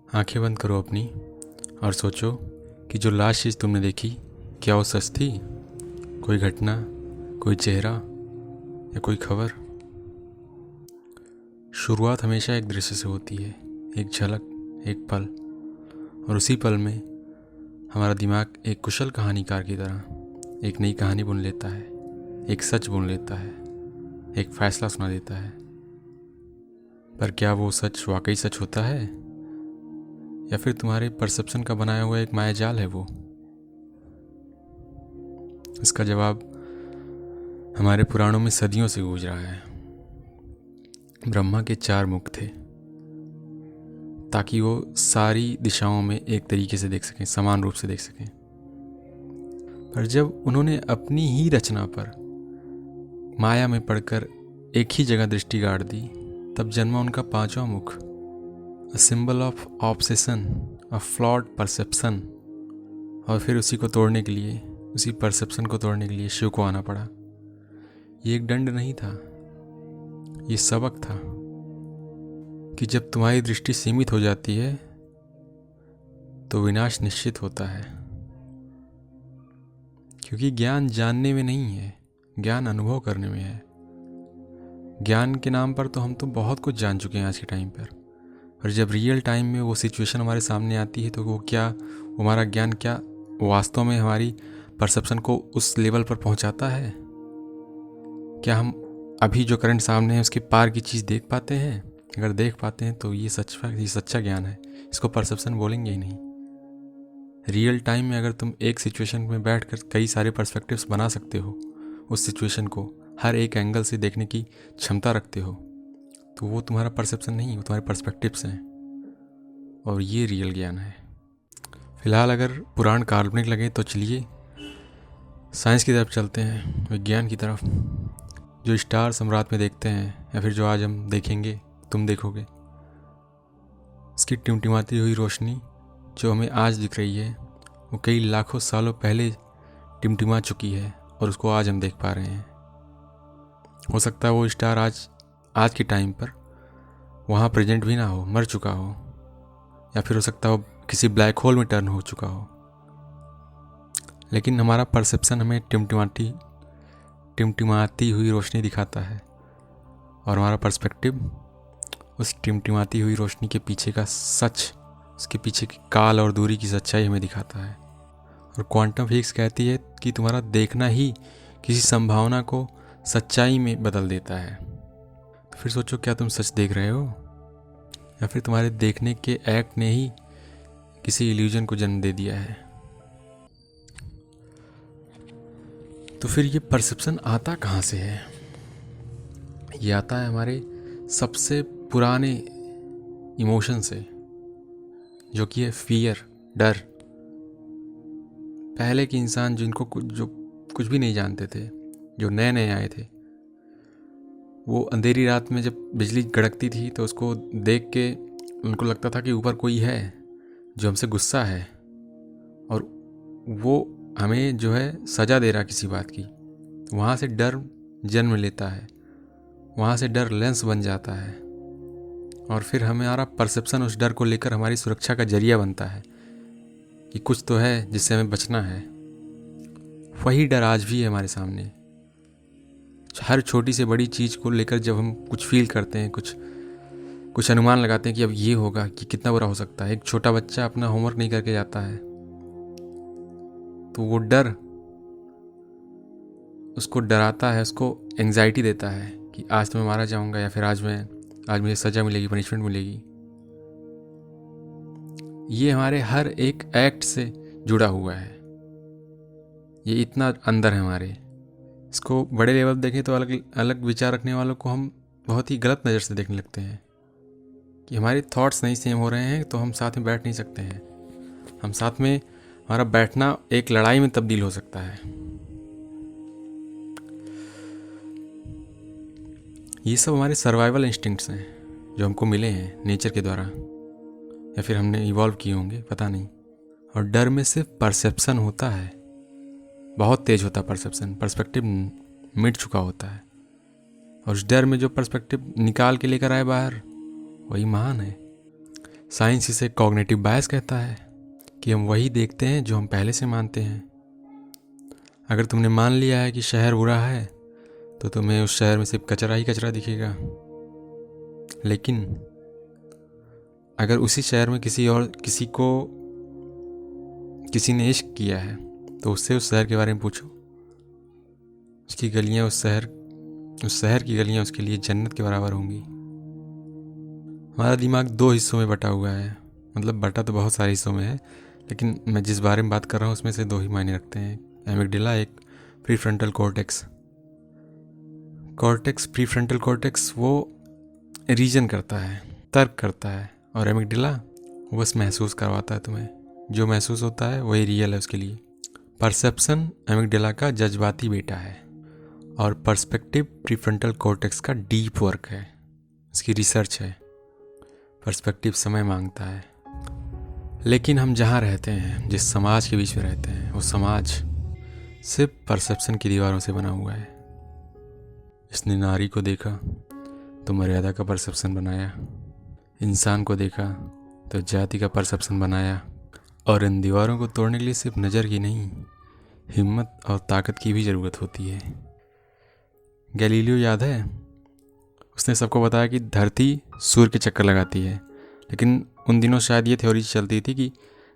आंखें बंद करो अपनी और सोचो कि जो लास्ट चीज़ तुमने देखी, क्या वो सच थी? कोई घटना, कोई चेहरा या कोई खबर? शुरुआत हमेशा एक दृश्य से होती है, एक झलक, एक पल। और उसी पल में हमारा दिमाग एक कुशल कहानीकार की तरह एक नई कहानी बुन लेता है, एक सच बुन लेता है, एक फैसला सुना देता है। पर क्या वो सच वाकई सच होता है, या फिर तुम्हारे परसेप्शन का बनाया हुआ एक मायाजाल है वो? इसका जवाब हमारे पुराणों में सदियों से गूंज रहा है। ब्रह्मा के 4 मुख थे ताकि वो सारी दिशाओं में एक तरीके से देख सकें, समान रूप से देख सकें। पर जब उन्होंने अपनी ही रचना पर माया में पड़कर एक ही जगह दृष्टि गाड़ दी, तब जन्मा उनका 5वां मुख, a symbol of obsession, a flawed perception. और फिर उसी को तोड़ने के लिए, उसी परसेप्शन को तोड़ने के लिए शिव को आना पड़ा। ये एक दंड नहीं था, ये सबक था कि जब तुम्हारी दृष्टि सीमित हो जाती है तो विनाश निश्चित होता है। क्योंकि ज्ञान जानने में नहीं है, ज्ञान अनुभव करने में है। ज्ञान के नाम पर तो हम तो बहुत कुछ जान चुके हैं आज के टाइम पर, और जब रियल टाइम में वो सिचुएशन हमारे सामने आती है तो वो हमारा ज्ञान क्या वास्तव में हमारी परसेप्शन को उस लेवल पर पहुंचाता है? क्या हम अभी जो करंट सामने है उसके पार की चीज़ देख पाते हैं? अगर देख पाते हैं तो ये सच्चा ज्ञान है, इसको परसेप्शन बोलेंगे ही नहीं। रियल टाइम में अगर तुम एक सिचुएशन में बैठकर कई सारे पर्सपेक्टिव्स बना सकते हो, उस सिचुएशन को हर एक एंगल से देखने की क्षमता रखते हो, तो वो तुम्हारा परसेप्शन नहीं, वो तुम्हारे पर्सपेक्टिव्स हैं। और ये रियल ज्ञान है। फिलहाल अगर पुराण काल्पनिक लगे तो चलिए साइंस की तरफ चलते हैं, विज्ञान की तरफ। जो स्टार सम्राट में देखते हैं, या फिर जो आज हम देखेंगे, तुम देखोगे, उसकी टिमटिमाती हुई रोशनी जो हमें आज दिख रही है, वो कई लाखों सालों पहले टिमटिमा चुकी है और उसको आज हम देख पा रहे हैं। हो सकता है वो स्टार आज के टाइम पर वहाँ प्रेजेंट भी ना हो, मर चुका हो, या फिर हो सकता है वो किसी ब्लैक होल में टर्न हो चुका हो। लेकिन हमारा परसेप्शन हमें टिमटिमाती हुई रोशनी दिखाता है, और हमारा पर्सपेक्टिव उस टिमटिमाती हुई रोशनी के पीछे का सच, उसके पीछे की काल और दूरी की सच्चाई हमें दिखाता है। और क्वांटम फिजिक्स कहती है कि तुम्हारा देखना ही किसी संभावना को सच्चाई में बदल देता है। तो फिर सोचो, क्या तुम सच देख रहे हो, या फिर तुम्हारे देखने के एक्ट ने ही किसी इल्यूजन को जन्म दे दिया है? तो फिर ये परसेप्शन आता कहाँ से है? ये आता है हमारे सबसे पुराने इमोशन से, जो कि है फियर, डर। पहले के इंसान जो कुछ भी नहीं जानते थे, जो नए नए आए थे, वो अंधेरी रात में जब बिजली कड़कती थी तो उसको देख के उनको लगता था कि ऊपर कोई है जो हमसे गुस्सा है, और वो हमें जो है सजा दे रहा किसी बात की। तो वहाँ से डर जन्म लेता है, वहाँ से डर लेंस बन जाता है, और फिर हमारा परसेप्शन उस डर को लेकर हमारी सुरक्षा का जरिया बनता है कि कुछ तो है जिससे हमें बचना है। वही डर आज भी है हमारे सामने। हर छोटी से बड़ी चीज़ को लेकर जब हम कुछ फील करते हैं, कुछ अनुमान लगाते हैं कि अब ये होगा, कि कितना बुरा हो सकता है। एक छोटा बच्चा अपना होमवर्क नहीं करके जाता है तो वो डर उसको डराता है, उसको एंग्जाइटी देता है कि आज तो मैं मारा जाऊंगा, या फिर आज मुझे सज़ा मिलेगी, पनिशमेंट मिलेगी। ये हमारे हर एक एक्ट से जुड़ा हुआ है, ये इतना अंदर है हमारे। इसको बड़े लेवल देखें तो अलग अलग विचार रखने वालों को हम बहुत ही गलत नज़र से देखने लगते हैं कि हमारे थॉट्स नहीं सेम हो रहे हैं तो हम साथ में बैठ नहीं सकते हैं। हम साथ में, हमारा बैठना एक लड़ाई में तब्दील हो सकता है। ये सब हमारे सर्वाइवल इंस्टिंक्ट्स हैं जो हमको मिले हैं नेचर के द्वारा, या फिर हमने इवॉल्व किए होंगे, पता नहीं। और डर में सिर्फ परसेप्शन होता है, बहुत तेज होता है परसेप्शन, पर्सपेक्टिव मिट चुका होता है। और उस डर में जो पर्सपेक्टिव निकाल के लेकर आए बाहर, वही महान है। साइंस इसे कॉग्निटिव बायस कहता है कि हम वही देखते हैं जो हम पहले से मानते हैं। अगर तुमने मान लिया है कि शहर बुरा है तो तुम्हें उस शहर में सिर्फ कचरा ही कचरा दिखेगा। लेकिन अगर उसी शहर में किसी ने इश्क किया है तो उससे उस शहर के बारे में पूछो। उसकी गलियां उस शहर की गलियां उसके लिए जन्नत के बराबर होंगी। हमारा दिमाग 2 हिस्सों में बटा हुआ है, मतलब बटा तो बहुत सारे हिस्सों में है, लेकिन मैं जिस बारे में बात कर रहा हूँ उसमें से 2 ही मायने रखते हैं। एमिगडाला, एक प्रीफ्रंटल कॉर्टेक्स। प्रीफ्रंटल कॉर्टेक्स वो रीजन करता है, तर्क करता है, और एमिगडाला वो बस महसूस करवाता है तुम्हें। जो महसूस होता है वही रियल है उसके लिए। परसेप्शन एमिगडाला का जज्बाती बेटा है और पर्सपेक्टिव प्रीफ्रंटल कॉर्टेक्स का डीप वर्क है, इसकी रिसर्च है। पर्सपेक्टिव समय मांगता है। लेकिन हम जहाँ रहते हैं, जिस समाज के बीच में रहते हैं, वो समाज सिर्फ परसेप्शन की दीवारों से बना हुआ है। इसने नारी को देखा तो मर्यादा का परसेप्शन बनाया, इंसान को देखा तो जाति का परसेप्शन बनाया, और इन दीवारों को तोड़ने के लिए सिर्फ नज़र की नहीं, हिम्मत और ताकत की भी ज़रूरत होती है। गैलीलियो याद है, उसने सबको बताया कि धरती सूर्य के चक्कर लगाती है, लेकिन उन दिनों शायद ये थ्योरी चलती थी कि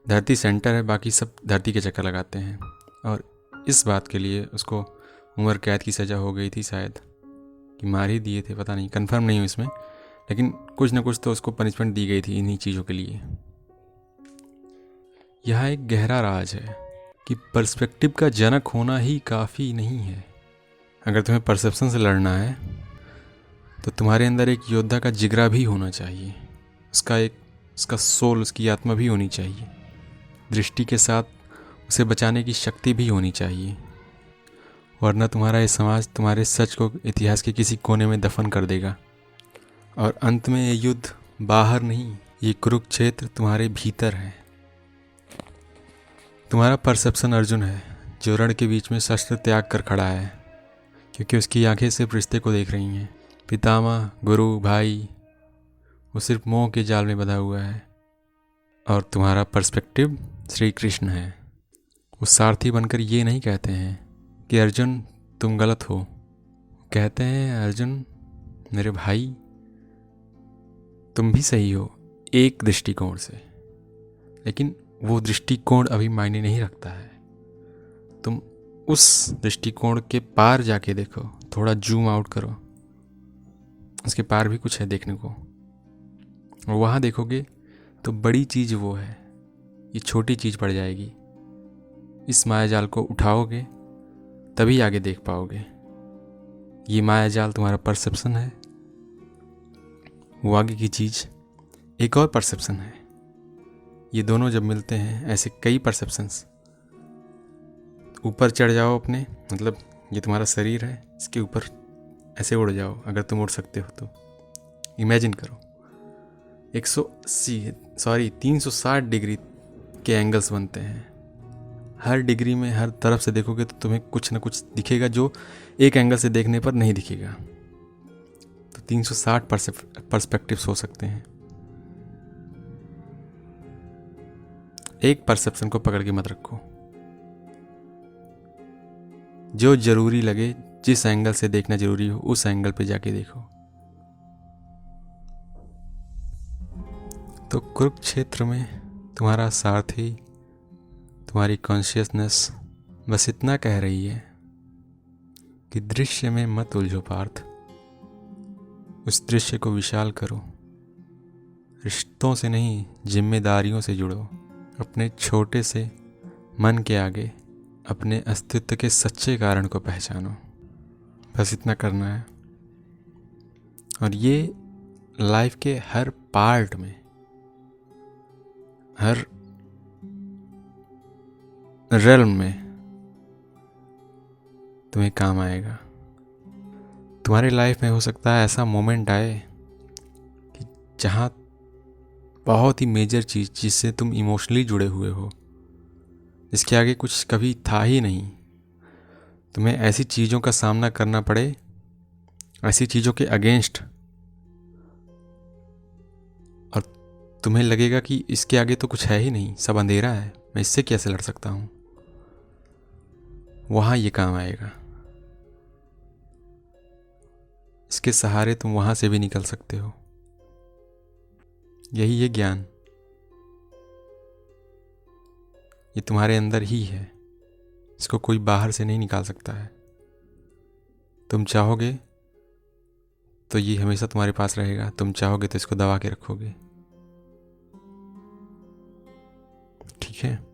धरती सेंटर है, बाकी सब धरती के चक्कर लगाते हैं। और इस बात के लिए उसको उम्र कैद की सज़ा हो गई थी, शायद कि मार ही दिए थे, पता नहीं, कंफर्म नहीं हूँ इसमें, लेकिन कुछ ना कुछ तो उसको पनिशमेंट दी गई थी इन्हीं चीज़ों के लिए। यह एक गहरा राज है कि पर्सपेक्टिव का जनक होना ही काफ़ी नहीं है। अगर तुम्हें परसेप्शन से लड़ना है तो तुम्हारे अंदर एक योद्धा का जिगरा भी होना चाहिए, उसका सोल, उसकी आत्मा भी होनी चाहिए। दृष्टि के साथ उसे बचाने की शक्ति भी होनी चाहिए, वरना तुम्हारा ये समाज तुम्हारे सच को इतिहास के किसी कोने में दफन कर देगा। और अंत में ये युद्ध बाहर नहीं, ये कुरुक्षेत्र तुम्हारे भीतर है। तुम्हारा परसेप्शन अर्जुन है, जो रण के बीच में शस्त्र त्याग कर खड़ा है, क्योंकि उसकी आंखें सिर्फ रिश्ते को देख रही हैं। पितामह, गुरु, भाई, वो सिर्फ मोह के जाल में बंधा हुआ है। और तुम्हारा पर्सपेक्टिव श्री कृष्ण है। वो सारथी बनकर ये नहीं कहते हैं कि अर्जुन तुम गलत हो, कहते हैं अर्जुन मेरे भाई तुम भी सही हो एक दृष्टिकोण से, लेकिन वो दृष्टिकोण अभी मायने नहीं रखता है। तुम उस दृष्टिकोण के पार जाके देखो, थोड़ा जूम आउट करो, उसके पार भी कुछ है देखने को। और वहाँ देखोगे तो बड़ी चीज़ वो है, ये छोटी चीज़ पड़ जाएगी। इस मायाजाल को उठाओगे तभी आगे देख पाओगे। ये मायाजाल तुम्हारा परसेप्शन है, वो आगे की चीज़ एक और परसेप्शन है। ये दोनों जब मिलते हैं, ऐसे कई परसेप्शंस, ऊपर चढ़ जाओ अपने, मतलब ये तुम्हारा शरीर है, इसके ऊपर ऐसे उड़ जाओ अगर तुम उड़ सकते हो तो। इमेजिन करो 360 डिग्री के एंगल्स बनते हैं। हर डिग्री में हर तरफ से देखोगे तो तुम्हें कुछ ना कुछ दिखेगा जो एक एंगल से देखने पर नहीं दिखेगा। तो 360 पर्सपेक्टिव्स हो सकते हैं। एक परसेप्शन को पकड़ के मत रखो। जो जरूरी लगे, जिस एंगल से देखना जरूरी हो, उस एंगल पे जाके देखो। तो कुरुक्षेत्र में तुम्हारा सारथी, तुम्हारी कॉन्शियसनेस बस इतना कह रही है कि दृश्य में मत उलझो पार्थ, उस दृश्य को विशाल करो। रिश्तों से नहीं, जिम्मेदारियों से जुड़ो। अपने छोटे से मन के आगे अपने अस्तित्व के सच्चे कारण को पहचानो। बस इतना करना है। और ये लाइफ के हर पार्ट में, हर रेल्म में तुम्हें काम आएगा। तुम्हारी लाइफ में हो सकता है ऐसा मोमेंट आए कि जहाँ बहुत ही मेजर चीज़ जिससे तुम इमोशनली जुड़े हुए हो, जिसके आगे कुछ कभी था ही नहीं, तुम्हें ऐसी चीज़ों का सामना करना पड़े, ऐसी चीज़ों के अगेंस्ट, और तुम्हें लगेगा कि इसके आगे तो कुछ है ही नहीं, सब अंधेरा है, मैं इससे कैसे लड़ सकता हूँ। वहाँ ये काम आएगा। इसके सहारे तुम वहाँ से भी निकल सकते हो। यही है ज्ञान, ये तुम्हारे अंदर ही है, इसको कोई बाहर से नहीं निकाल सकता है। तुम चाहोगे तो ये हमेशा तुम्हारे पास रहेगा, तुम चाहोगे तो इसको दबा के रखोगे। ठीक है।